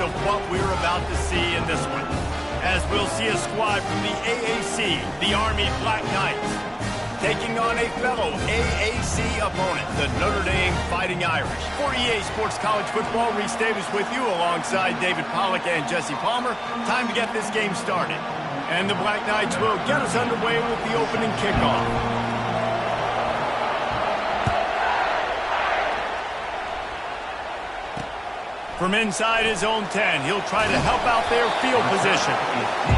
of what we're about to see in this one, as we'll see a squad from the AAC, the Army Black Knights, taking on a fellow AAC opponent, the Notre Dame Fighting Irish. For EA Sports College Football, Reese Davis with you alongside David Pollack and Jesse Palmer. Time to get this game started. And the Black Knights will get us underway with the opening kickoff. From inside his own 10, he'll try to help out their field position.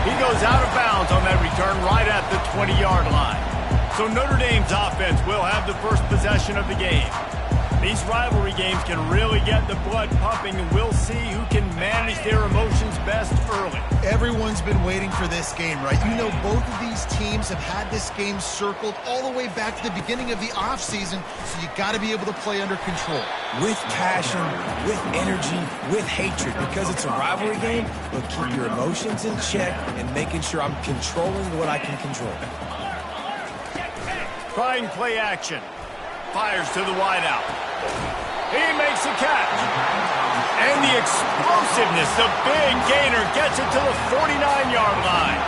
He goes out of bounds on that return right at the 20-yard line. So Notre Dame's offense will have the first possession of the game. These rivalry games can really get the blood pumping, and we'll see who can manage their emotions best early. Everyone's been waiting for this game, right? You know, both of these teams have had this game circled all the way back to the beginning of the offseason, so you got to be able to play under control. With passion, with energy, with hatred, because it's a rivalry game, but keep your emotions in check and making sure I'm controlling what I can control. Trying play action. Fires to the wideout. He makes a catch. And the explosiveness, the big gainer, gets it to the 49-yard line.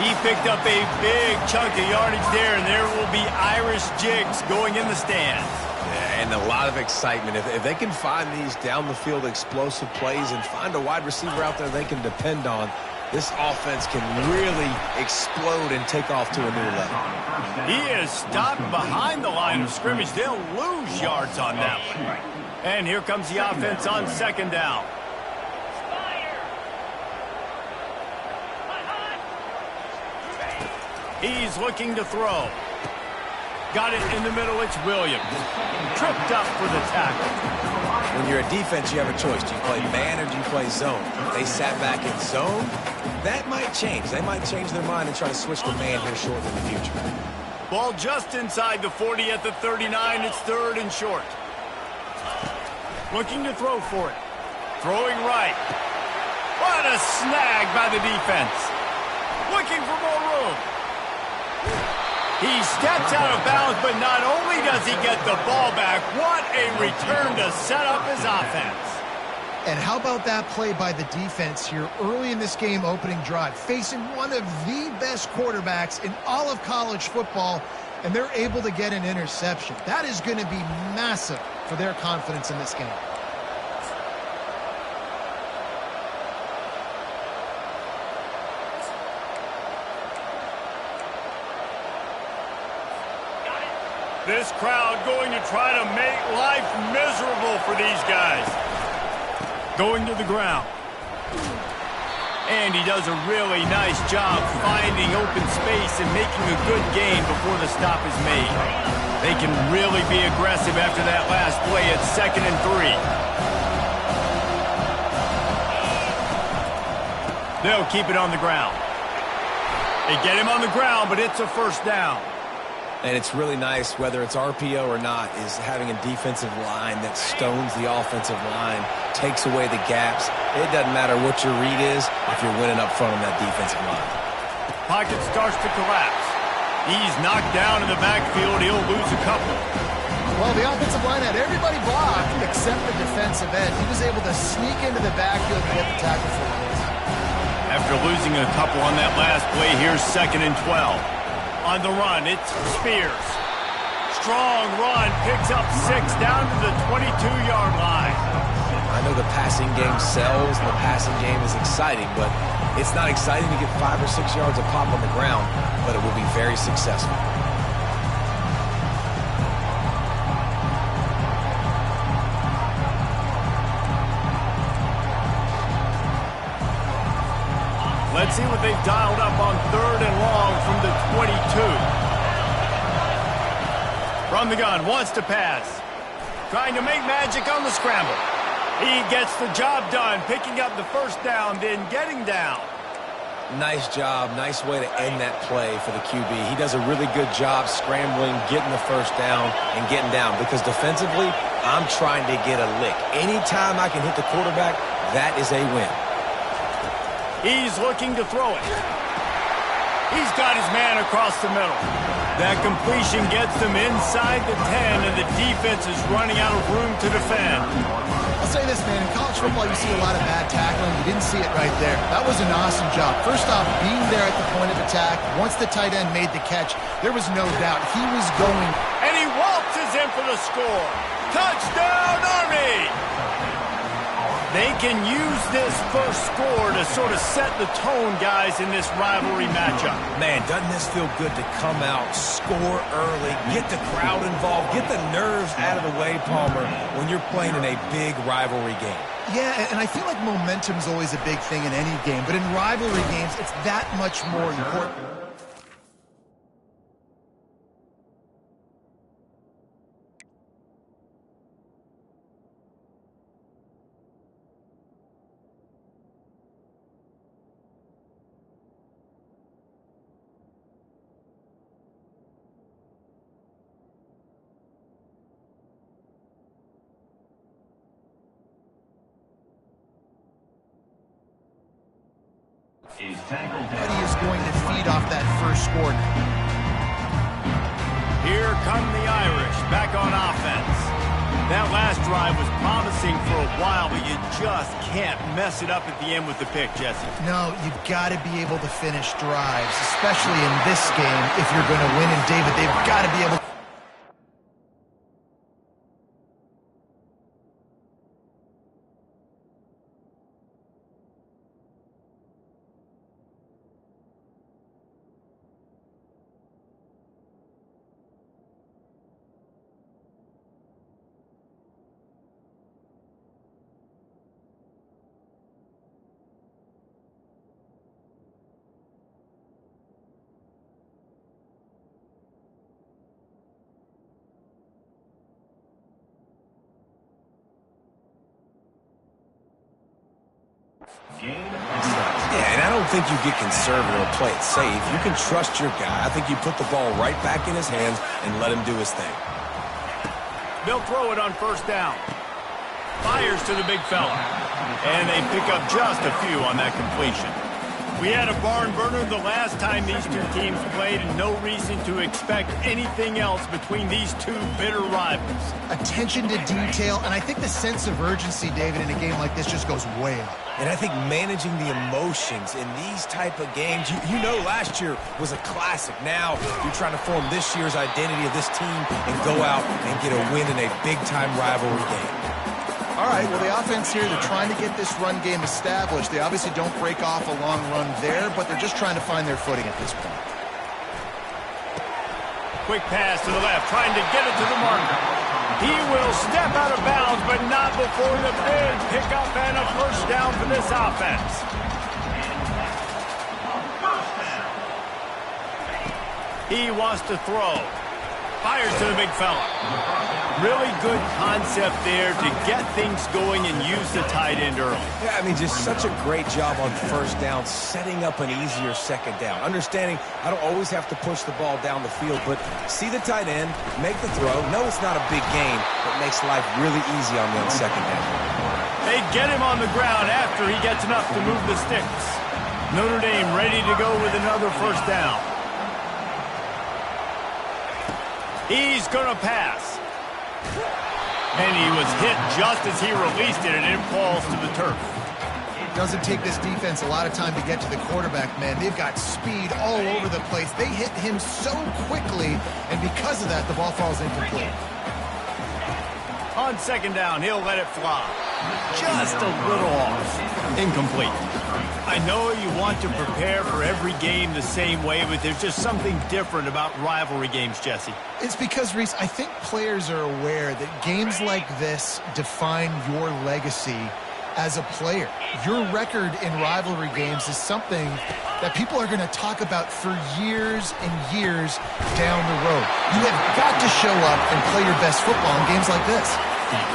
He picked up a big chunk of yardage there, and there will be Irish jigs going in the stands. Yeah, and a lot of excitement. If they can find these down-the-field explosive plays and find a wide receiver out there they can depend on, this offense can really explode and take off to a new level. He is stopped behind the line of scrimmage. They'll lose yards on that one. And here comes the offense on second down. He's looking to throw. Got it in the middle. It's Williams. Tripped up for the tackle. When you're a defense, you have a choice. Do you play man or do you play zone? If they sat back in zone, that might change. They might change their mind and try to switch to man here shortly in the future. Ball just inside the 40 at the 39. It's third and short. Looking to throw for it. Throwing right. What a snag by the defense. Looking for more room. He steps out of bounds, but not only does he get the ball back, what a return to set up his offense. And how about that play by the defense here early in this game opening drive, facing one of the best quarterbacks in all of college football, and they're able to get an interception. That is going to be massive for their confidence in this game. This crowd going to try to make life miserable for these guys. Going to the ground. And he does a really nice job finding open space and making a good gain before the stop is made. They can really be aggressive after that last play at 2nd and 3. They'll keep it on the ground. They get him on the ground, but it's a first down. And it's really nice, whether it's RPO or not, is having a defensive line that stones the offensive line, takes away the gaps. It doesn't matter what your read is if you're winning up front on that defensive line. Pocket starts to collapse. He's knocked down in the backfield. He'll lose a couple. Well, the offensive line had everybody blocked except the defensive end. He was able to sneak into the backfield and get the tackle for a miss. After losing a couple on that last play, here's 2nd and 12. On the run, it's Spears. Strong run, picks up 6 down to the 22-yard line. I know the passing game sells, and the passing game is exciting, but it's not exciting to get 5 or 6 yards of pop on the ground, but it will be very successful. Let's see what they've dialed up on 3rd and long from the 22. From the gun, wants to pass. Trying to make magic on the scramble. He gets the job done, picking up the first down, then getting down. Nice job. Nice way to end that play for the QB. He does a really good job scrambling, getting the first down, and getting down. Because defensively, I'm trying to get a lick. Anytime I can hit the quarterback, that is a win. He's looking to throw it. He's got his man across the middle. That completion gets them inside the 10, and the defense is running out of room to defend. I'll say this, man. In college football, you see a lot of bad tackling didn't see it right there. That was an awesome job. First off, being there at the point of attack, once the tight end made the catch, there was no doubt he was going. And he waltzes in for the score. Touchdown, Army! They can use this first score to sort of set the tone, guys, in this rivalry matchup. Man, doesn't this feel good to come out, score early, get the crowd involved, get the nerves out of the way, Palmer, when you're playing in a big rivalry game. Yeah, and I feel like momentum's always a big thing in any game, but in rivalry games, it's that much more important. But he is going to feed off that first score. Here come the Irish back on offense. That last drive was promising for a while, but you just can't mess it up at the end with the pick, Jesse. No, you've got to be able to finish drives, especially in this game if you're going to win. And David, they've got to be able to. Yeah, and I don't think you get conservative or play it safe. You can trust your guy. I think you put the ball right back in his hands and let him do his thing. They'll throw it on first down. Fires to the big fella. And they pick up just a few on that completion. We had a barn burner the last time these two teams played, and no reason to expect anything else between these two bitter rivals. Attention to detail, and I think the sense of urgency, David, in a game like this just goes way up. And I think managing the emotions in these type of games, you know last year was a classic. Now you're trying to form this year's identity of this team and go out and get a win in a big-time rivalry game. All right, well, the offense here, they're trying to get this run game established. They obviously don't break off a long run there, but they're just trying to find their footing at this point. Quick pass to the left, trying to get it to the marker. He will step out of bounds, but not before the big pickup and a first down for this offense. He wants to throw. Fires to the big fella. Really good concept there to get things going and use the tight end early. Yeah, I mean, just such a great job on first down, setting up an easier second down. Understanding I don't always have to push the ball down the field, but see the tight end, make the throw. No, it's not a big gain, but makes life really easy on me on second down. They get him on the ground after he gets enough to move the sticks. Notre Dame ready to go with another first down. He's going to pass. And he was hit just as he released it, and it falls to the turf. It doesn't take this defense a lot of time to get to the quarterback, man. They've got speed all over the place. They hit him so quickly, and because of that, the ball falls incomplete. On second down, he'll let it fly. Just a little off. Incomplete. I know you want to prepare for every game the same way, but there's just something different about rivalry games, Jesse. It's because, Reese, I think players are aware that games like this define your legacy as a player. Your record in rivalry games is something that people are going to talk about for years and years down the road. You have got to show up and play your best football in games like this.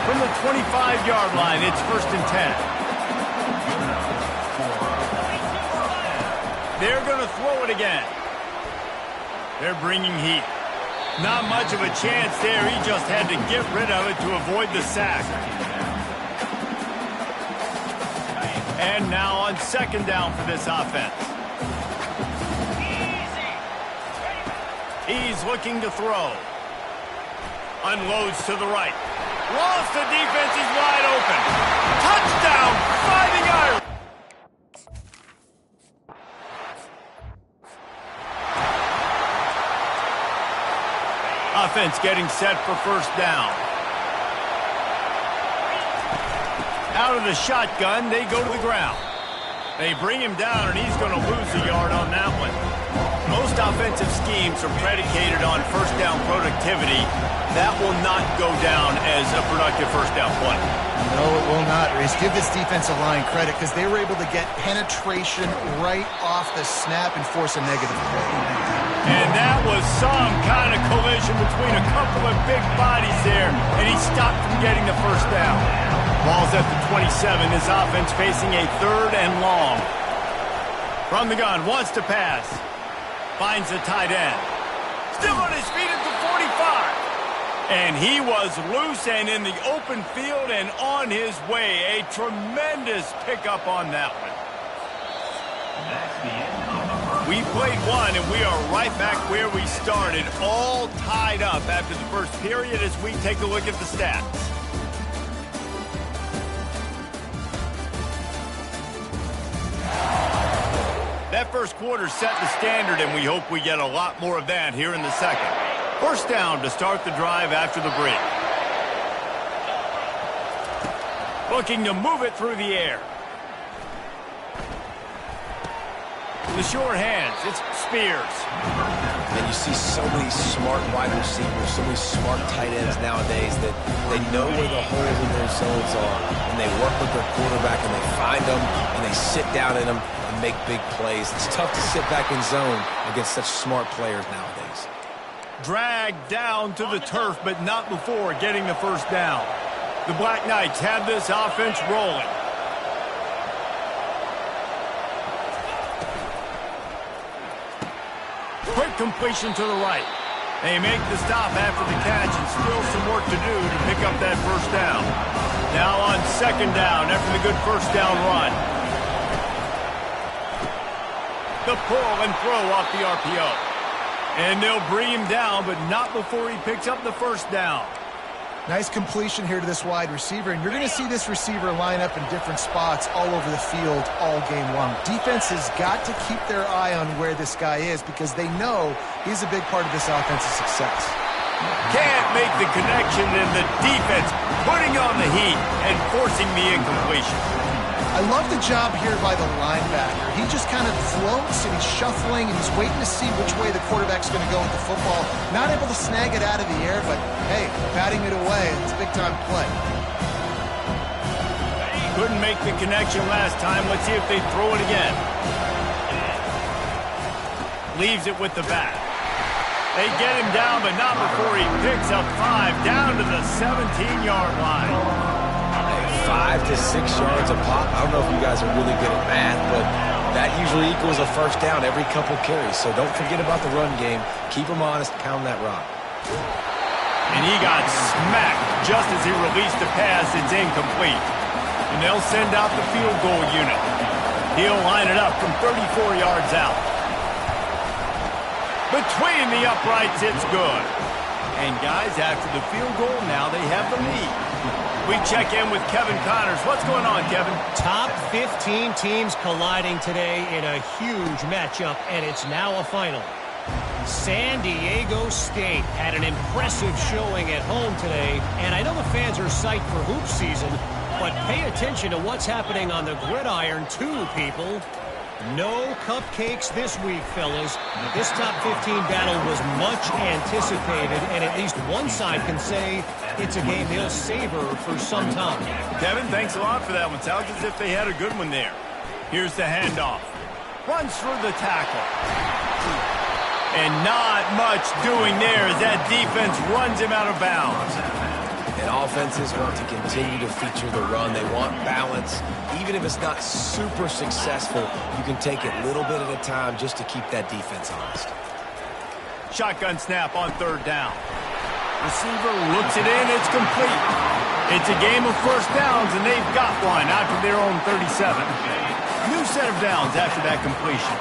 From the 25-yard line, it's 1st and 10. They're going to throw it again. They're bringing heat. Not much of a chance there. He just had to get rid of it to avoid the sack. And now on second down for this offense. He's looking to throw. Unloads to the right. Lost, the defense is wide open. Touchdown, fighting Irish. offense getting set for first down. Out of the shotgun, they go to the ground. They bring him down, and he's going to lose a yard on that one. Most offensive schemes are predicated on first down productivity. That will not go down as a productive first down play. No, it will not, Reese. Give this defensive line credit because they were able to get penetration right off the snap and force a negative play. And that was some kind of collision between a couple of big bodies there, and he stopped from getting the first down. Ball's at the 27. His offense facing a 3rd and long. From the gun, wants to pass. Finds the tight end. Still on his feet at the 45. And he was loose and in the open field and on his way. A tremendous pickup on that one. We played one, and we are right back where we started, all tied up after the first period as we take a look at the stats. That first quarter set the standard, and we hope we get a lot more of that here in the second. First down to start the drive after the break. Looking to move it through the air. The short hands, it's Spears. And you see so many smart wide receivers, so many smart tight ends nowadays that they know where the holes in their zones are, and they work with their quarterback, and they find them, and they sit down in them and make big plays. It's tough to sit back in zone against such smart players nowadays. Dragged down to the turf, but not before getting the first down. The Black Knights have this offense rolling. Quick completion to the right. They make the stop after the catch, and still some work to do to pick up that first down. Now on second down after the good first down run. The pull and throw off the RPO. And they'll bring him down, but not before he picks up the first down. Nice completion here to this wide receiver, and you're going to see this receiver line up in different spots all over the field all game long. Defense has got to keep their eye on where this guy is because they know he's a big part of this offense's success. Can't make the connection, and the defense putting on the heat and forcing the incompletion. I love the job here by the linebacker. He just kind of floats and he's shuffling and he's waiting to see which way the quarterback's going to go with the football. Not able to snag it out of the air, but hey, batting it away. It's a big-time play. Couldn't make the connection last time. Let's see if they throw it again. Leaves it with the back. They get him down, but not before he picks up 5 down to the 17-yard line. 5 to 6 yards a pop. I don't know if you guys are really good at math, but that usually equals a first down every couple carries. So don't forget about the run game. Keep them honest. Pound that rock. And he got smacked just as he released the pass. It's incomplete. And they'll send out the field goal unit. He'll line it up from 34 yards out. Between the uprights, it's good. And guys, after the field goal, now they have the lead. We check in with Kevin Connors. What's going on, Kevin? Top 15 teams colliding today in a huge matchup, and it's now a final. San Diego State had an impressive showing at home today, and I know the fans are psyched for hoop season, but pay attention to what's happening on the gridiron too, people. No cupcakes this week, fellas. This top 15 battle was much anticipated, and at least one side can say it's a game they'll savor for some time. Kevin, thanks a lot for that one. Sounds as if they had a good one there. Here's the handoff. Runs through the tackle. And not much doing there as that defense runs him out of bounds. And offenses want to continue to feature the run. They want balance. Even if it's not super successful, you can take it little bit at a time just to keep that defense honest. Shotgun snap on third down. Receiver looks it in. It's complete. It's a game of first downs, and they've got one after their own 37. New set of downs after that completion.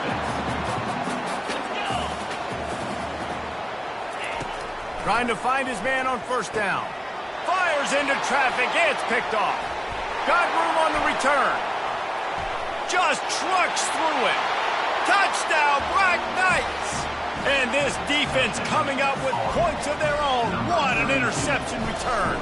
Trying to find his man on first down. Fires into traffic. It's picked off. Got room on the return. Just trucks through it. Touchdown, Black Knights. And this defense coming up with points of their own. What an interception return.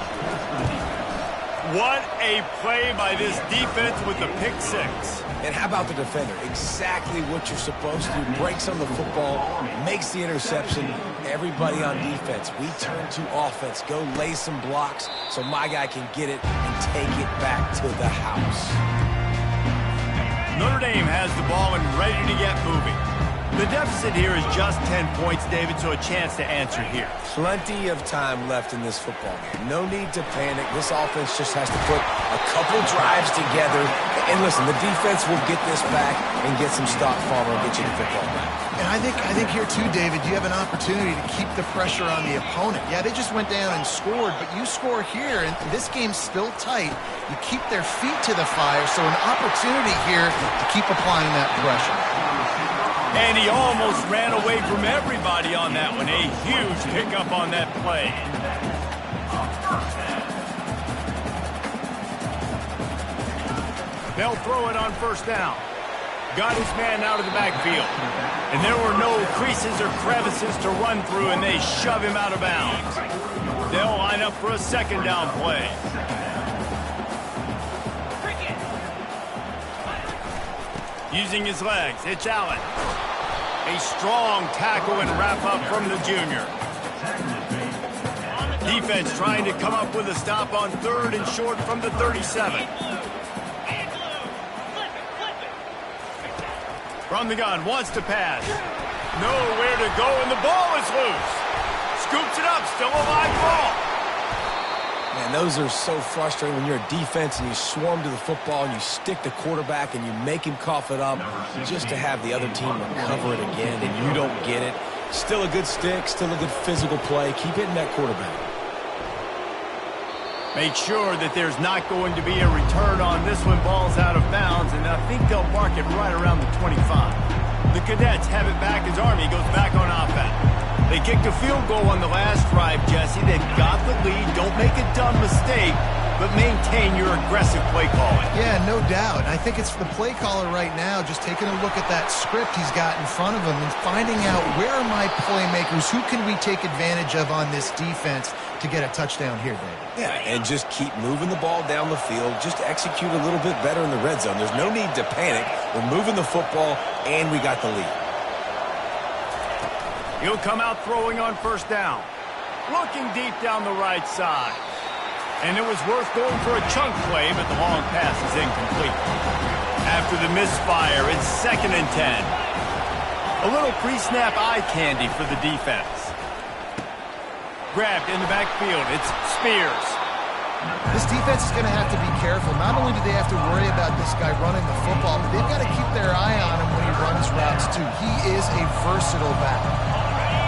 What a play by this defense with the pick six. And how about the defender? Exactly what you're supposed to. Breaks on the football, makes the interception. Everybody on defense, we turn to offense. Go lay some blocks so my guy can get it and take it back to the house. Notre Dame has the ball and ready to get moving. The deficit here is just 10 points, David, so a chance to answer here. Plenty of time left in this football game. No need to panic. This offense just has to put a couple drives together. And listen, the defense will get this back and get some stop farm and get you the football back. And I think here too, David, you have an opportunity to keep the pressure on the opponent. Yeah, they just went down and scored, but you score here, and this game's still tight. You keep their feet to the fire, so an opportunity here to keep applying that pressure. And he almost ran away from everybody on that one. A huge pickup on that play. They'll throw it on first down. Got his man out of the backfield. And there were no creases or crevices to run through, and they shove him out of bounds. They'll line up for a second down play. Using his legs, it's Allen. A strong tackle and wrap-up from the junior. Defense trying to come up with a stop on third and short from the 37. From the gun, wants to pass. Nowhere to go, and the ball is loose. Scoops it up, still a live ball. Man, those are so frustrating when you're a defense and you swarm to the football and you stick the quarterback and you make him cough it up just to have the other team recover it again and you don't get it. Still a good stick, still a good physical play. Keep hitting that quarterback. Make sure that there's not going to be a return on this one. Ball's out of bounds, and I think they'll mark it right around the 25. The Cadets have it back as Army goes back on offense. They kicked a field goal on the last drive, Jesse. They've got the lead. Don't make a dumb mistake, but maintain your aggressive play calling. Yeah, no doubt. I think it's the play caller right now just taking a look at that script he's got in front of him and finding out where are my playmakers, who can we take advantage of on this defense to get a touchdown here, David. Yeah, and just keep moving the ball down the field. Just execute a little bit better in the red zone. There's no need to panic. We're moving the football, and we got the lead. He'll come out throwing on first down. Looking deep down the right side. And it was worth going for a chunk play, but the long pass is incomplete. After the misfire, it's 2nd and 10. A little pre-snap eye candy for the defense. Grabbed in the backfield. It's Spears. This defense is going to have to be careful. Not only do they have to worry about this guy running the football, but they've got to keep their eye on him when he runs routes too. He is a versatile back.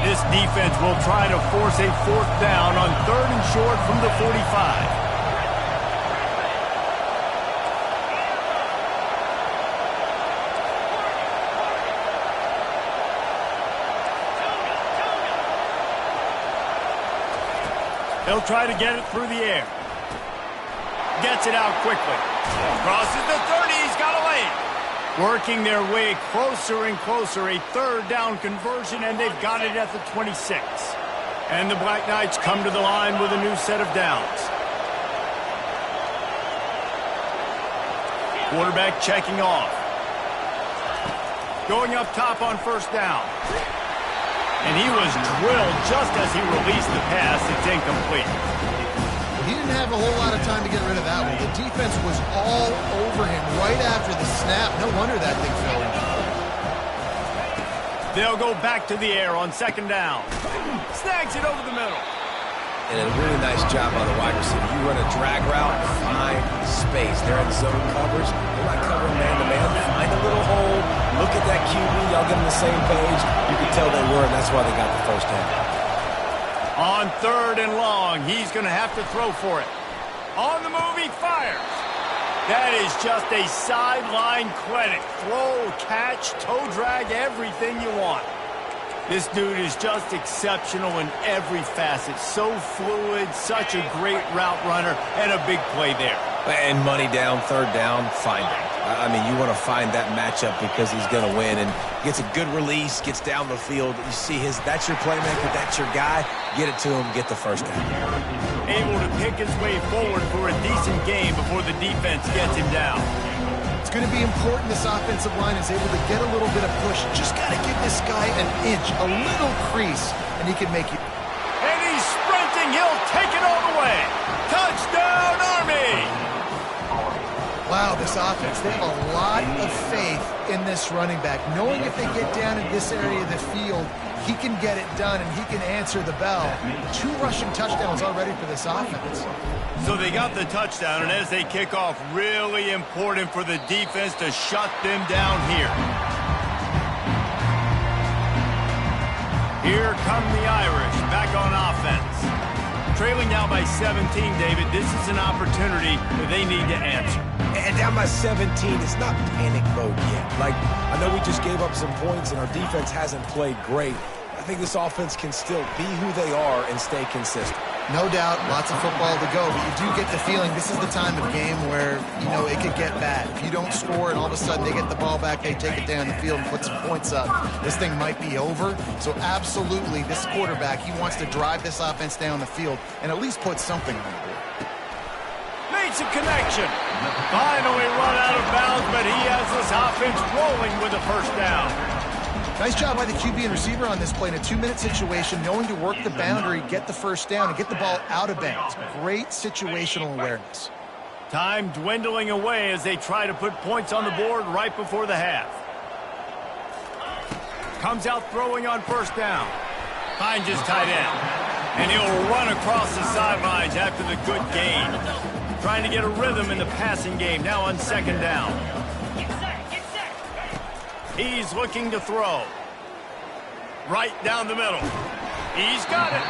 This defense will try to force a 4th down on 3rd and short from the 45. They'll try to get it through the air. Gets it out quickly. Crosses the 30. He's got a lane. Working their way closer and closer. A 3rd down conversion, and they've got it at the 26. And the Black Knights come to the line with a new set of downs. Quarterback checking off. Going up top on first down. And he was drilled just as he released the pass. It's incomplete. He didn't have a whole lot of time to get rid of that one. The defense was all over him right after the snap. No wonder that thing fell in. They'll go back to the air on 2nd down. Snags it over the middle. And a really nice job on the wide receiver. You run a drag route, find space. They're in zone covers. They're not covering man-to-man. Find a little hole. Look at that QB. Y'all get on the same page. You can tell they were, and that's why they got the first down. On 3rd and long, he's going to have to throw for it. On the move, he fires. That is just a sideline clinic. Throw, catch, toe drag, everything you want. This dude is just exceptional in every facet. So fluid, such a great route runner, and a big play there. And money down, 3rd down, find it. I mean, you want to find that matchup because he's going to win, and gets a good release, gets down the field. You see that's your playmaker, that's your guy. Get it to him, get the first down. Able to pick his way forward for a decent game before the defense gets him down. It's going to be important this offensive line is able to get a little bit of push. Just got to give this guy an inch, a little crease, and he can make it. And he's sprinting. He'll take it all the way. Touchdown, Army! Wow, this offense, they have a lot of faith in this running back, knowing if they get down in this area of the field, he can get it done and he can answer the bell. 2 rushing touchdowns already for this offense. So they got the touchdown, and as they kick off, really important for the defense to shut them down here. Here come the Irish back on offense. Trailing now by 17, David. This is an opportunity that they need to answer. And down by 17, it's not panic mode yet. Like, I know we just gave up some points and our defense hasn't played great. I think this offense can still be who they are and stay consistent. No doubt, lots of football to go, but you do get the feeling this is the time of game where, you know, it could get bad. If you don't score and all of a sudden they get the ball back, they take it down the field and put some points up, this thing might be over. So absolutely, this quarterback, he wants to drive this offense down the field and at least put something on the board. Makes a connection. Finally run out of bounds, but he has this offense rolling with a first down. Nice job by the QB and receiver on this play in a 2-minute situation, knowing to work the boundary, get the first down, and get the ball out of bounds. Great situational awareness. Time dwindling away as they try to put points on the board right before the half. Comes out throwing on first down. Finds his tight end. And he'll run across the sidelines after the good gain. Trying to get a rhythm in the passing game, now on second down. He's looking to throw. Right down the middle. He's got it.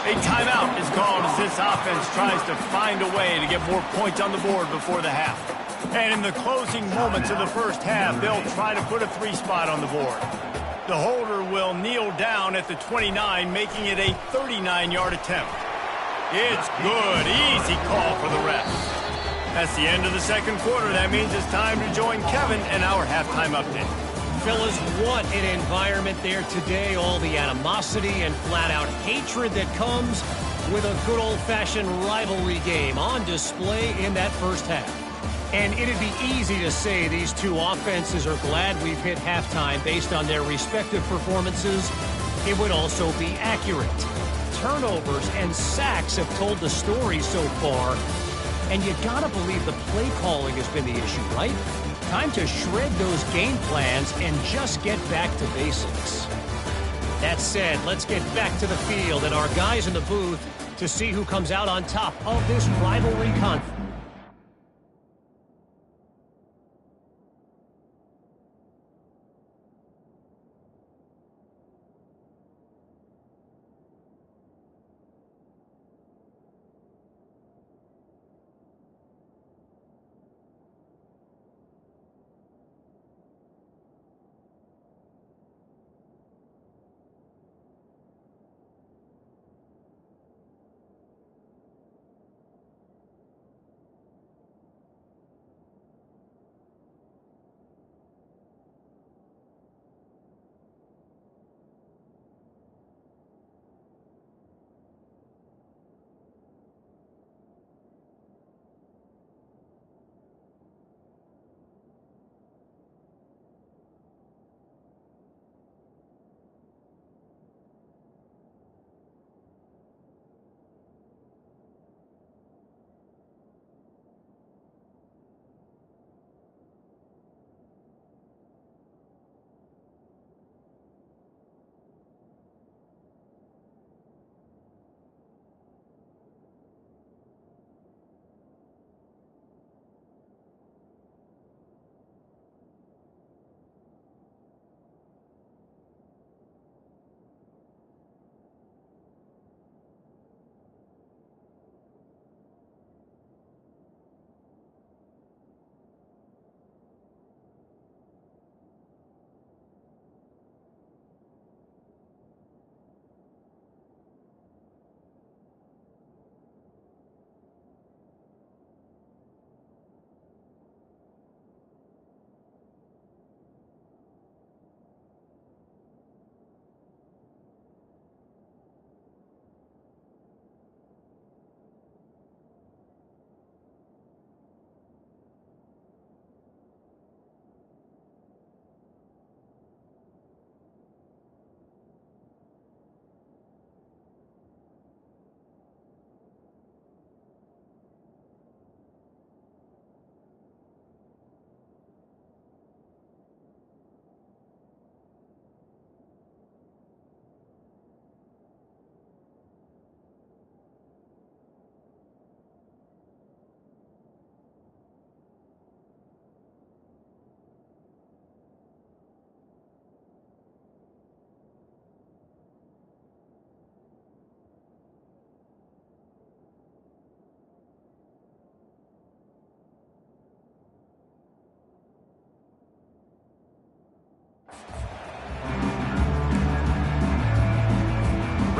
A timeout is called as this offense tries to find a way to get more points on the board before the half. And in the closing moments of the first half, they'll try to put a 3 spot on the board. The holder will kneel down at the 29, making it a 39-yard attempt. It's good. Easy call for the ref. That's the end of the second quarter. That means it's time to join Kevin in our halftime update. Fellas, what an environment there today. All the animosity and flat-out hatred that comes with a good old-fashioned rivalry game on display in that first half. And it'd be easy to say these two offenses are glad we've hit halftime based on their respective performances. It would also be accurate. Turnovers and sacks have told the story so far. And you gotta believe the play calling has been the issue, right? Time to shred those game plans and just get back to basics. That said, let's get back to the field and our guys in the booth to see who comes out on top of this rivalry conflict.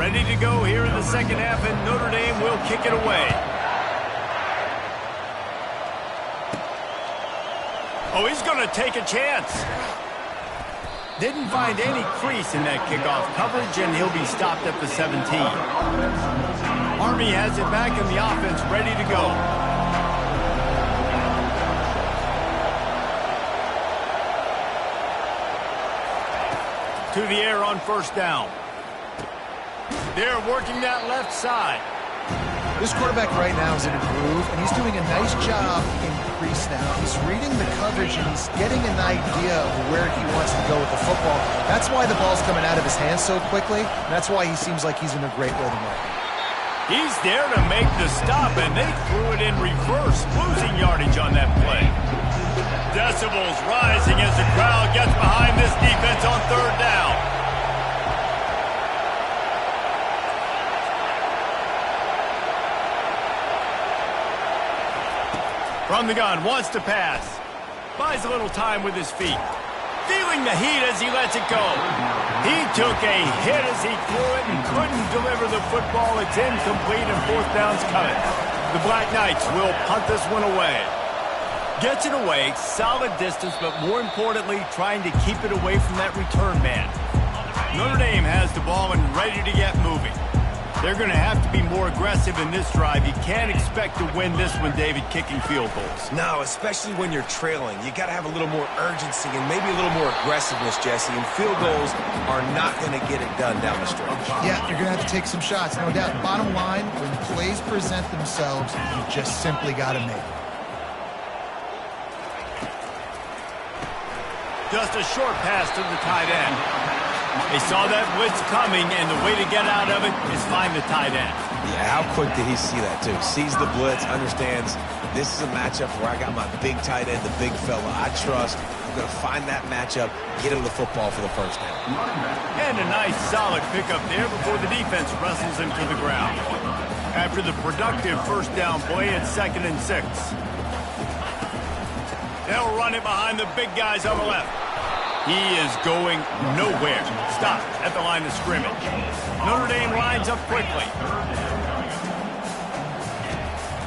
ready to go here in the second half, and Notre Dame will kick it away. Oh, he's going to take a chance. Didn't find any crease in that kickoff coverage, and he'll be stopped at the 17. Army has it back in the offense, ready to go. To the air on first down. They're working that left side. This quarterback right now is in a groove, and he's doing a nice job in crease now. He's reading the coverage, and he's getting an idea of where he wants to go with the football. That's why the ball's coming out of his hands so quickly. That's why he seems like he's in a great rhythm right now. He's there to make the stop, and they threw it in reverse, losing yardage on that play. Decibels rising as the crowd gets behind this defense on third down. From the gun, wants to pass. Buys a little time with his feet. Feeling the heat as he lets it go. He took a hit as he threw it and couldn't deliver the football. It's incomplete and fourth down's coming. The Black Knights will punt this one away. Gets it away, solid distance, but more importantly, trying to keep it away from that return man. Notre Dame has the ball and ready to get moving. They're going to have to be more aggressive in this drive. You can't expect to win this one, David, kicking field goals. No, especially when you're trailing. You got to have a little more urgency and maybe a little more aggressiveness, Jesse. And field goals are not going to get it done down the stretch. Yeah, you're going to have to take some shots, no doubt. Bottom line, when plays present themselves, you just simply got to make it. Just a short pass to the tight end. They saw that blitz coming, and the way to get out of it is find the tight end. Yeah, how quick did he see that, too? Sees the blitz, understands this is a matchup where I got my big tight end, the big fella I trust. I'm going to find that matchup, get him the football for the first down. And a nice, solid pickup there before the defense wrestles him to the ground. After the productive first down play, it's 2nd and 6. They'll run it behind the big guys on the left. He is going nowhere. Stopped at the line of scrimmage. Notre Dame lines up quickly.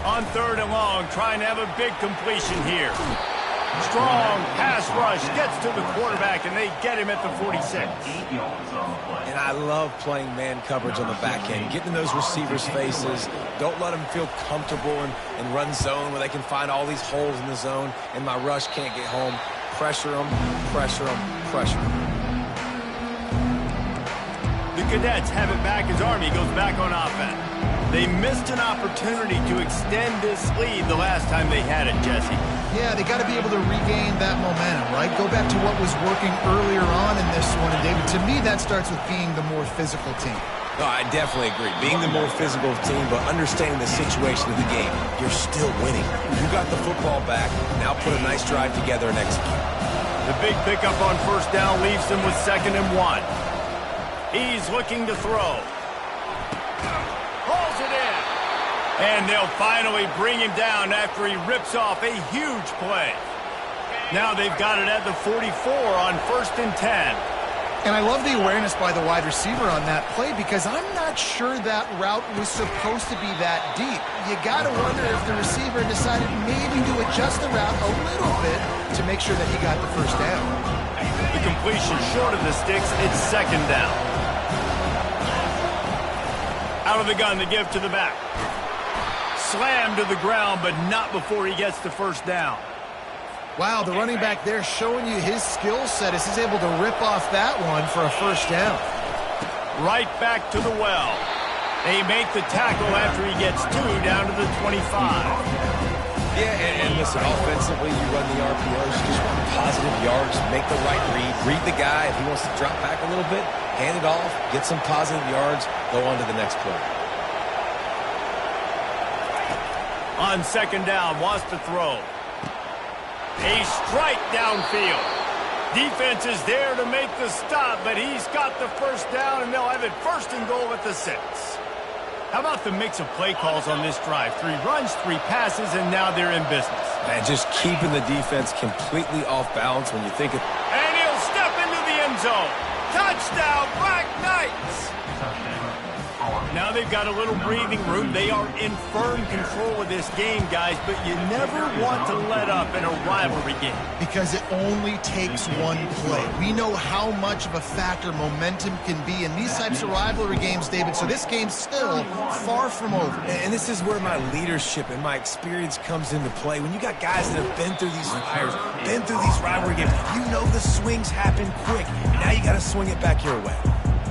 On 3rd and long, trying to have a big completion here. Strong pass rush gets to the quarterback, and they get him at the 46. And I love playing man coverage on the back end, getting in those receivers' faces. Don't let them feel comfortable and run zone where they can find all these holes in the zone, and my rush can't get home. Pressure them, pressure them, pressure them. The Cadets have it back as Army goes back on offense. They missed an opportunity to extend this lead the last time they had it, Jesse. Yeah, they got to be able to regain that momentum, right? Go back to what was working earlier on in this one. And, David, to me, that starts with being the more physical team. No, I definitely agree. Being the more physical team, but understanding the situation of the game. You're still winning. You got the football back. Now put a nice drive together and execute. The big pickup on first down leaves them with 2nd and 1. He's looking to throw. Pulls it in. And they'll finally bring him down after he rips off a huge play. Now they've got it at the 44 on 1st and 10. And I love the awareness by the wide receiver on that play because I'm not sure that route was supposed to be that deep. You got to wonder if the receiver decided maybe to adjust the route a little bit to make sure that he got the first down. The completion short of the sticks, it's 2nd down. Out of the gun to give to the back. Slammed to the ground, but not before he gets the first down. Wow, the running back there showing you his skill set as he's able to rip off that one for a first down. Right back to the well. They make the tackle after he gets 2 down to the 25. Yeah, and listen, offensively, you run the RPOs, you just want positive yards, make the right read the guy. If he wants to drop back a little bit, hand it off, get some positive yards, go on to the next play. On 2nd down, wants to throw. A strike downfield. Defense is there to make the stop, but he's got the first down, and they'll have it 1st and goal at the 6. How about the mix of play calls on this drive? 3 runs, 3 passes, and now they're in business. And just keeping the defense completely off balance when you think it. And he'll step into the end zone. Touchdown, Black Knights! Now they've got a little breathing room. They are in firm control of this game, guys, but you never want to let up in a rivalry game. Because it only takes one play. We know how much of a factor momentum can be in these types of rivalry games, David, so this game's still far from over. And this is where my leadership and my experience comes into play. When you got guys that have been through these fires, been through these rivalry games, you know the swings happen quick. Now you got to swing it back your way.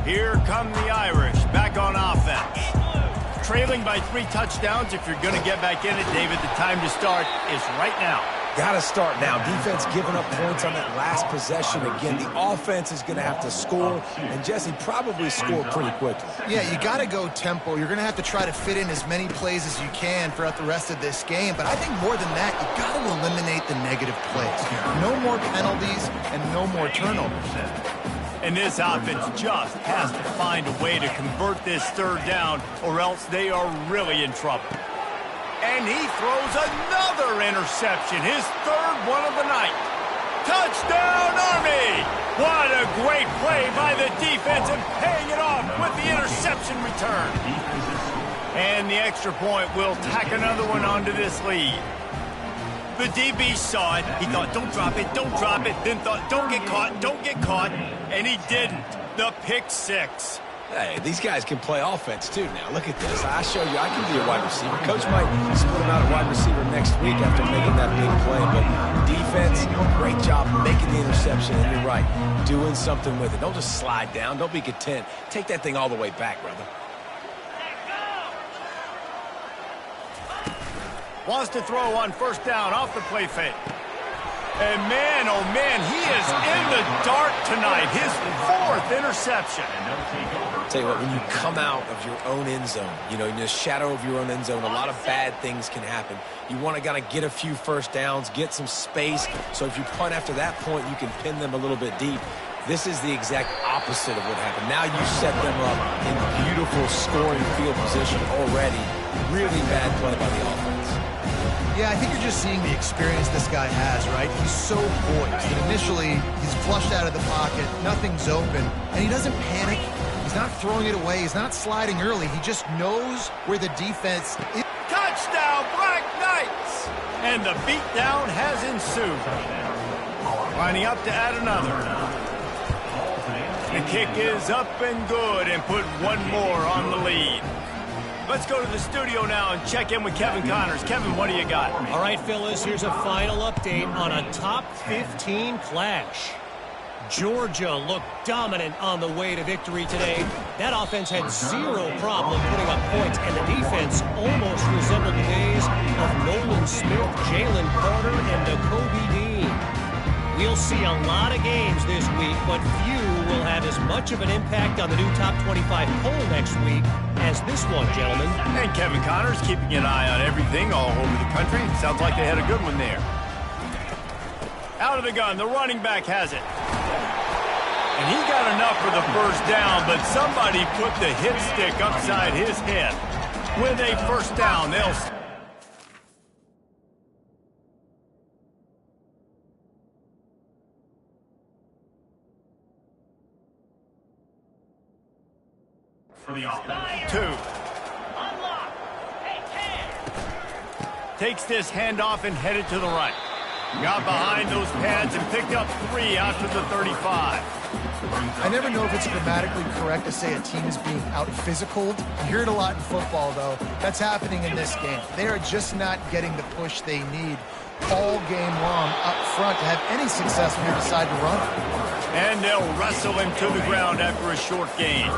Here come the Irish, back on offense. Trailing by 3 touchdowns. If you're going to get back in it, David, the time to start is right now. Got to start now. Defense giving up points on that last possession. Again, the offense is going to have to score, and Jesse probably score pretty quickly. Yeah, you got to go tempo. You're going to have to try to fit in as many plays as you can throughout the rest of this game, but I think more than that, you got to eliminate the negative plays. No more penalties and no more turnovers. And this offense just has to find a way to convert this 3rd down, or else they are really in trouble. And he throws another interception, his 3rd one of the night. Touchdown, Army! What a great play by the defense, and paying it off with the interception return. And the extra point will tack another one onto this lead. The DB saw it. He thought, don't drop it, don't drop it. Then thought, don't get caught. And he didn't. The pick 6. Hey, these guys can play offense, too, now. Look at this. I show you I can be a wide receiver. Coach might split him out a wide receiver next week after making that big play. But defense, great job making the interception. And you're right, doing something with it. Don't just slide down. Don't be content. Take that thing all the way back, brother. Wants to throw on 1st down off the play fake. And man, oh man, he is in the dark tonight. His 4th interception. I'll tell you what, when you come out of your own end zone, you know, in the shadow of your own end zone, a lot of bad things can happen. You want to kind of get a few 1st downs, get some space, so if you punt after that point, you can pin them a little bit deep. This is the exact opposite of what happened. Now you set them up in beautiful scoring field position already. Really bad play by the offense. Yeah, I think you're just seeing the experience this guy has, right? He's so poised. And initially, he's flushed out of the pocket, nothing's open, and he doesn't panic. He's not throwing it away. He's not sliding early. He just knows where the defense is. Touchdown, Black Knights! And the beatdown has ensued. Lining up to add another. The kick is up and good, and put one more on the lead. Let's go to the studio now and check in with Kevin Connors. Kevin, what do you got? All right, Phyllis, here's a final update on a top 15 clash. Georgia looked dominant on the way to victory today. That offense had 0 problem putting up points, and the defense almost resembled the days of Nolan Smith, Jalen Carter, and Nakobe Dean. We'll see a lot of games this week, but few will have as much of an impact on the new top 25 poll next week as this one, gentlemen. And Kevin Connors keeping an eye on everything all over the country. Sounds like they had a good one there. Out of the gun, the running back has it. And he got enough for the 1st down, but somebody put the hit stick upside his head. With a 1st down, they'll... For the offense. 2. Takes this handoff and headed to the right. Got behind those pads and picked up 3 out to the 35. I never know if it's grammatically correct to say a team is being out-physicaled. You hear it a lot in football, though. That's happening in this game. They are just not getting the push they need all game long up front to have any success when they decide to run. And they'll wrestle him to the ground after a short gain.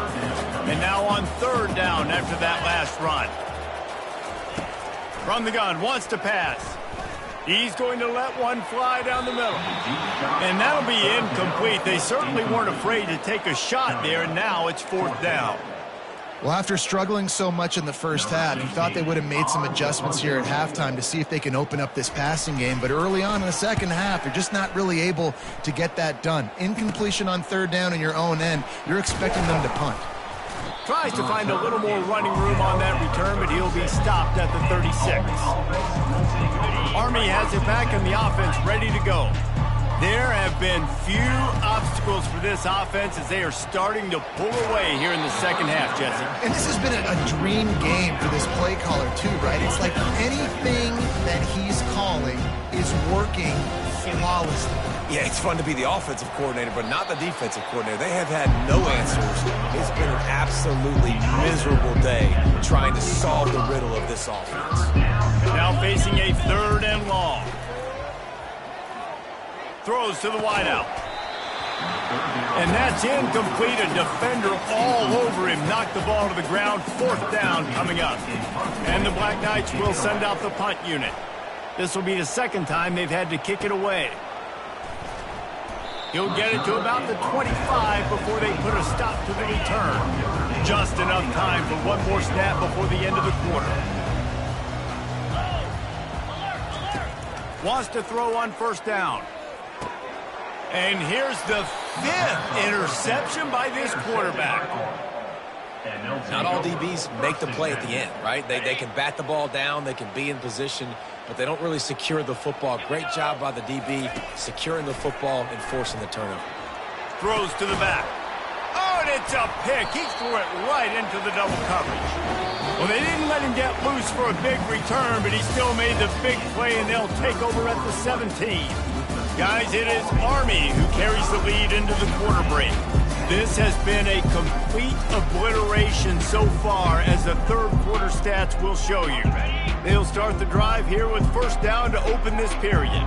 And now on 3rd down after that last run. From the gun, wants to pass. He's going to let one fly down the middle. And that'll be incomplete. They certainly weren't afraid to take a shot there, and now it's 4th down. Well, after struggling so much in the 1st half, you thought they would have made some adjustments here at halftime to see if they can open up this passing game. But early on in the 2nd half, they're just not really able to get that done. Incompletion on 3rd down in your own end, you're expecting them to punt. Tries to find a little more running room on that return, but he'll be stopped at the 36. Army has it back and the offense ready to go. There have been few obstacles for this offense as they are starting to pull away here in the second half, Jesse. And this has been a dream game for this play caller too, right? It's like anything that he's calling is working flawlessly. Yeah, it's fun to be the offensive coordinator, but not the defensive coordinator. They have had no answers. It's been an absolutely miserable day trying to solve the riddle of this offense. Now facing a 3rd and long. Throws to the wideout. And that's incomplete. A defender all over him. Knocked the ball to the ground. 4th down coming up. And the Black Knights will send out the punt unit. This will be the 2nd time they've had to kick it away. He'll get it to about the 25 before they put a stop to the return. Just enough time for one more snap before the end of the quarter. Wants to throw on 1st down. And here's the 5th interception by this quarterback. Not all DBs make the play at the end, right? They can bat the ball down, they can be in position, but they don't really secure the football. Great job by the DB securing the football and forcing the turnover. Throws to the back. Oh, and it's a pick. He threw it right into the double coverage. Well, they didn't let him get loose for a big return, but he still made the big play, and they'll take over at the 17. Guys, it is Army who carries the lead into the quarter break. This has been a complete obliteration so far, as the 3rd quarter stats will show you. They'll start the drive here with 1st down to open this period.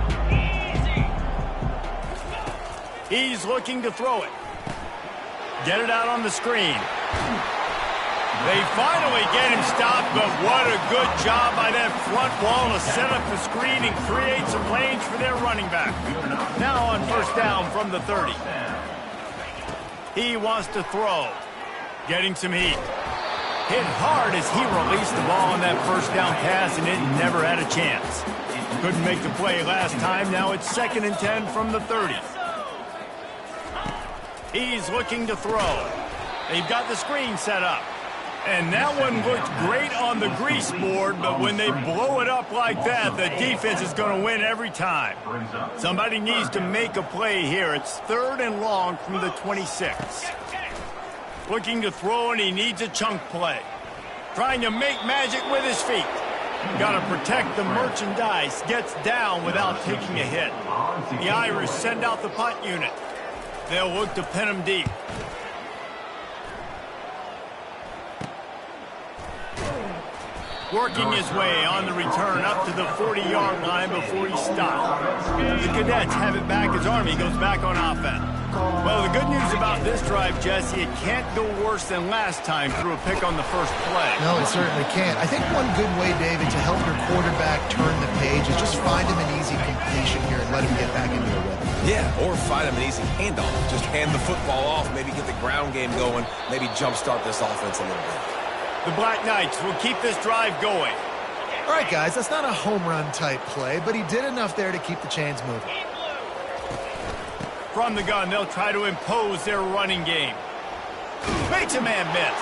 He's looking to throw it. Get it out on the screen. They finally get him stopped, but what a good job by that front wall to set up the screen and create some lanes for their running back. Now on 1st down from the 30. He wants to throw. Getting some heat. Hit hard as he released the ball on that 1st down pass, and it never had a chance. Couldn't make the play last time. Now it's 2nd and 10 from the 30. He's looking to throw. They've got the screen set up. And that one looked great on the grease board, but when they blow it up like that, the defense is going to win every time. Somebody needs to make a play here. It's 3rd and long from the 26. Looking to throw, and he needs a chunk play. Trying to make magic with his feet. Got to protect the merchandise. Gets down without taking a hit. The Irish send out the punt unit. They'll look to pin him deep. Working his way on the return up to the 40-yard line before he stopped. The Cadets have it back as Army goes back on offense. Well, the good news about this drive, Jesse, it can't go worse than last time through a pick on the 1st play. No, it certainly can't. I think one good way, David, to help your quarterback turn the page is just find him an easy completion here and let him get back into a rhythm. Yeah, or find him an easy handoff. Just hand the football off, maybe get the ground game going, maybe jumpstart this offense a little bit. The Black Knights will keep this drive going. All right, guys, that's not a home run type play, but he did enough there to keep the chains moving. From the gun, they'll try to impose their running game. Makes a man miss.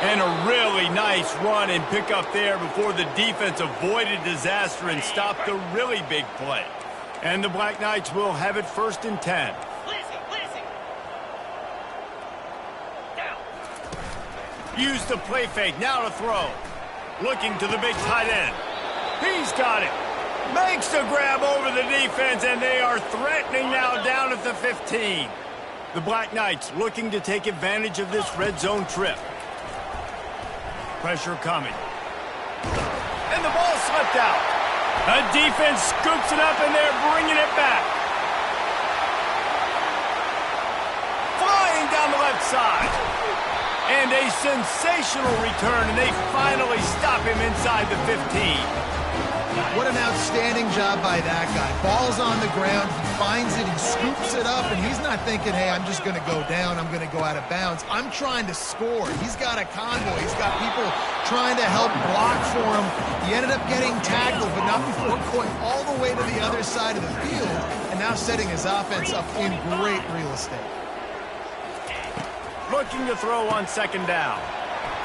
And a really nice run and pick up there before the defense avoided disaster and stopped the really big play. And the Black Knights will have it 1st and 10. Use the play fake, now to throw. Looking to the big tight end. He's got it. Makes the grab over the defense, and they are threatening now down at the 15. The Black Knights looking to take advantage of this red zone trip. Pressure coming. And the ball slipped out. A defense scoops it up, and they're bringing it back. Flying down the left side. And a sensational return, and they finally stop him inside the 15. What an outstanding job by that guy. Ball's on the ground, he finds it, he scoops it up, and he's not thinking, hey, I'm just going to go down, I'm going to go out of bounds. I'm trying to score. He's got a convoy. He's got people trying to help block for him. He ended up getting tackled, but not before going all the way to the other side of the field, and now setting his offense up in great real estate. Looking to throw on 2nd down.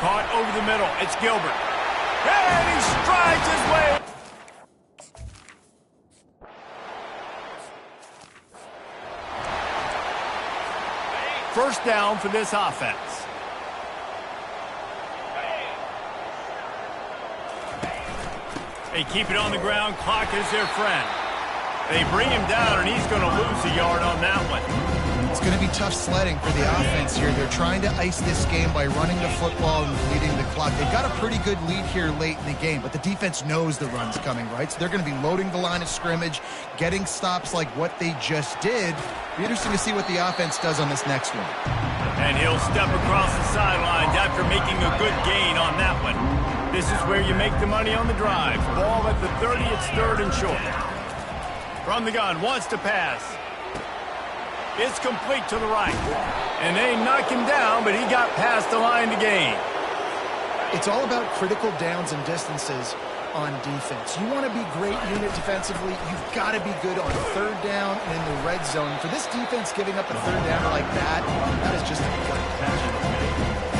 Caught over the middle. It's Gilbert. And he strides his way. First down for this offense. They keep it on the ground. Clock is their friend. They bring him down, and he's going to lose a yard on that one. It's going to be tough sledding for the offense here. They're trying to ice this game by running the football and bleeding the clock. They've got a pretty good lead here late in the game, but the defense knows the run's coming, right? So they're going to be loading the line of scrimmage, getting stops like what they just did. Be interesting to see what the offense does on this next one. And he'll step across the sidelines after making a good gain on that one. This is where you make the money on the drive. Ball at the 30, it's third and short. From the gun, wants to pass. It's complete to the right. And they knock him down, but he got past the line to gain. It's all about critical downs and distances on defense. You want to be great unit defensively, you've got to be good on third down and in the red zone. For this defense giving up a third down like that, that is just a gut punch.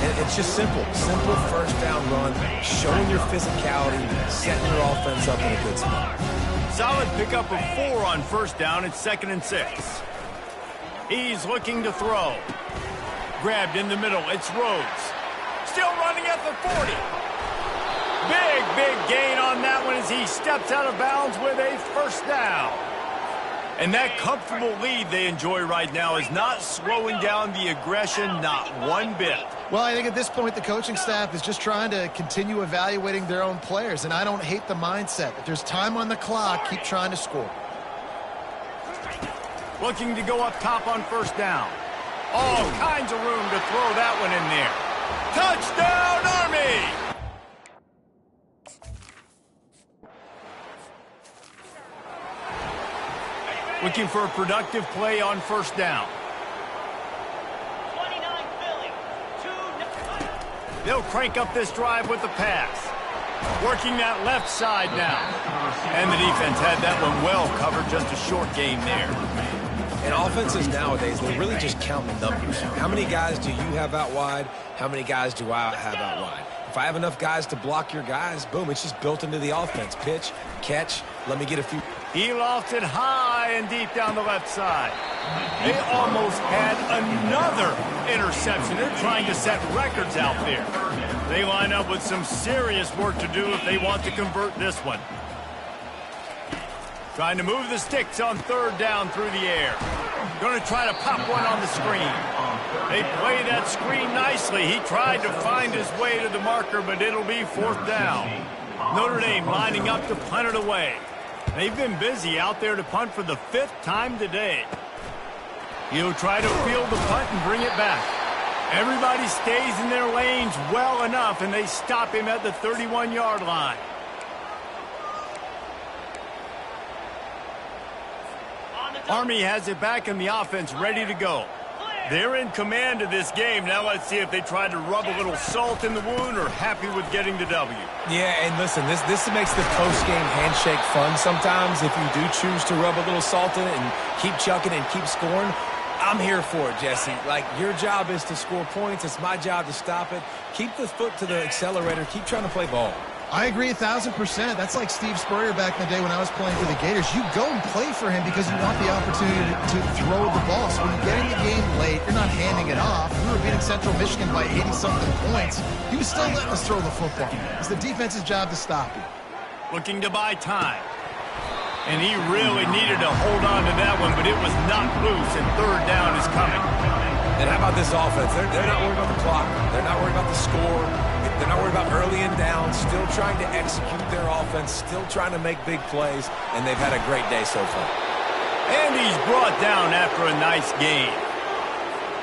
And it's just simple. Simple first down run, showing your physicality, setting your offense up in a good spot. Solid pickup of 4 on first down. It's 2nd and 6. He's looking to throw. Grabbed in the middle. It's Rhodes. Still running at the 40. Big gain on that one as he steps out of bounds with a first down. And that comfortable lead they enjoy right now is not slowing down the aggression, not one bit. Well, I think at this point the coaching staff is just trying to continue evaluating their own players, and I don't hate the mindset. If there's time on the clock, keep trying to score. Looking to go up top on first down. All kinds of room to throw that one in there. Touchdown, Army! Looking for a productive play on first down. They'll crank up this drive with the pass. Working that left side now. And the defense had that one well covered, just a short game there. And offenses nowadays, they're really just counting numbers. How many guys do you have out wide? How many guys do I have out wide? If I have enough guys to block your guys, boom, it's just built into the offense. Pitch, catch, let me get a few. He lofted high and deep down the left side. They almost had another interception. They're trying to set records out there. They line up with some serious work to do if they want to convert this one. Trying to move the sticks on third down through the air. Going to try to pop one on the screen. They play that screen nicely. He tried to find his way to the marker, but it'll be fourth down. Notre Dame lining up to punt it away. They've been busy out there to punt for the 5th time today. He'll try to field the punt and bring it back. Everybody stays in their lanes well enough, and they stop him at the 31-yard line. Army has it back in the offense, ready to go. They're in command of this game. Now let's see if they try to rub a little salt in the wound or happy with getting the W. Yeah, and listen, this makes the post-game handshake fun sometimes if you do choose to rub a little salt in it and keep chucking and keep scoring. I'm here for it, Jesse. Like, your job is to score points. It's my job to stop it. Keep the foot to the accelerator. Keep trying to play ball. I agree 1,000%. That's like Steve Spurrier back in the day when I was playing for the Gators. You go and play for him because you want the opportunity to throw the ball. So when you get in the game late, you're not handing it off. We were beating Central Michigan by 80-something points. He was still letting us throw the football. It's the defense's job to stop you. Looking to buy time. And he really needed to hold on to that one, but it was knocked loose, and third down is coming. And how about this offense? They're not worried about the clock. They're not worried about the score. They're not worried about early and down. Still trying to execute their offense. Still trying to make big plays. And they've had a great day so far. And he's brought down after a nice game.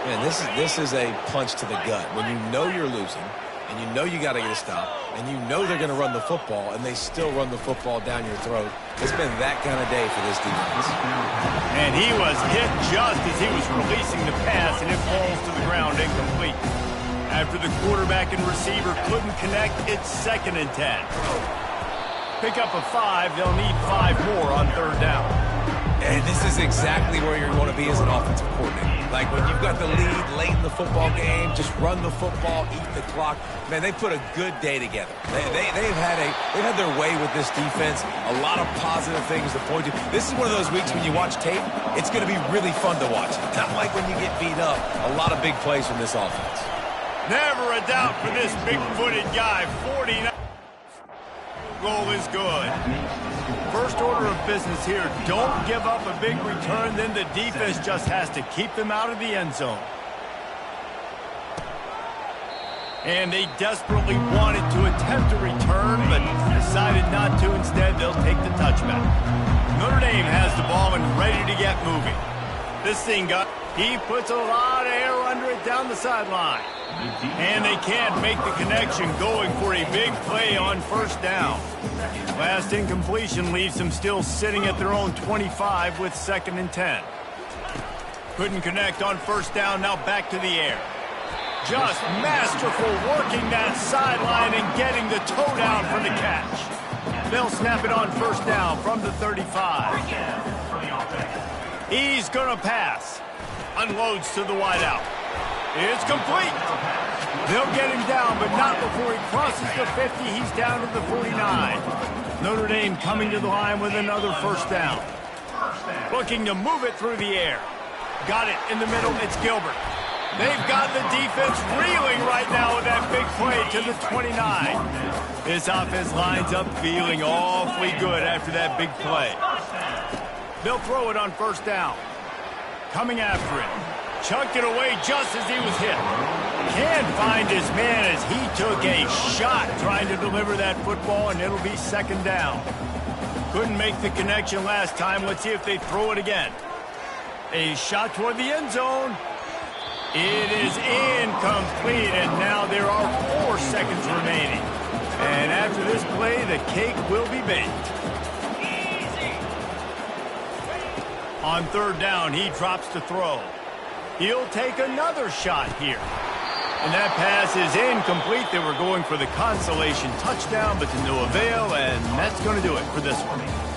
Man, this is a punch to the gut. When you know you're losing, and you know you got to get a stop, and you know they're going to run the football, and they still run the football down your throat. It's been that kind of day for this defense. And he was hit just as he was releasing the pass, and it falls to the ground incomplete. After the quarterback and receiver couldn't connect, it's 2nd and 10. Pick up a 5. They'll need 5 more on third down. And this is exactly where you're going to be as an offensive coordinator. Like when you've got the lead late in the football game, just run the football, eat the clock. Man, they put a good day together. They've had their way with this defense. A lot of positive things to point to. This is one of those weeks when you watch tape, it's going to be really fun to watch. Not like when you get beat up. A lot of big plays from this offense. Never a doubt for this big-footed guy. 49. Goal is good. First order of business here, don't give up a big return, then the defense just has to keep them out of the end zone. And they desperately wanted to attempt a return, but decided not to. Instead, they'll take the touchback. Notre Dame has the ball and ready to get moving. This thing he puts a lot of air under it down the sideline. And they can't make the connection, going for a big play on first down. Last incompletion leaves them still sitting at their own 25 with 2nd and 10. Couldn't connect on first down, now back to the air. Just masterful working that sideline and getting the toe down for the catch. They'll snap it on first down from the 35. He's going to pass. Unloads to the wideout. It's complete. They'll get him down, but not before he crosses the 50. He's down to the 49. Notre Dame coming to the line with another first down. Looking to move it through the air. Got it in the middle. It's Gilbert. They've got the defense reeling right now with that big play to the 29. This offense lines up feeling awfully good after that big play. They'll throw it on first down. Coming after it. Chucked it away just as he was hit. Can't find his man as he took a shot trying to deliver that football, and it'll be 2nd down. Couldn't make the connection last time. Let's see if they throw it again. A shot toward the end zone. It is incomplete, and now there are 4 seconds remaining. And after this play, the cake will be baked. On 3rd down, he drops to throw. He'll take another shot here. And that pass is incomplete. They were going for the consolation touchdown, but to no avail, and that's going to do it for this one.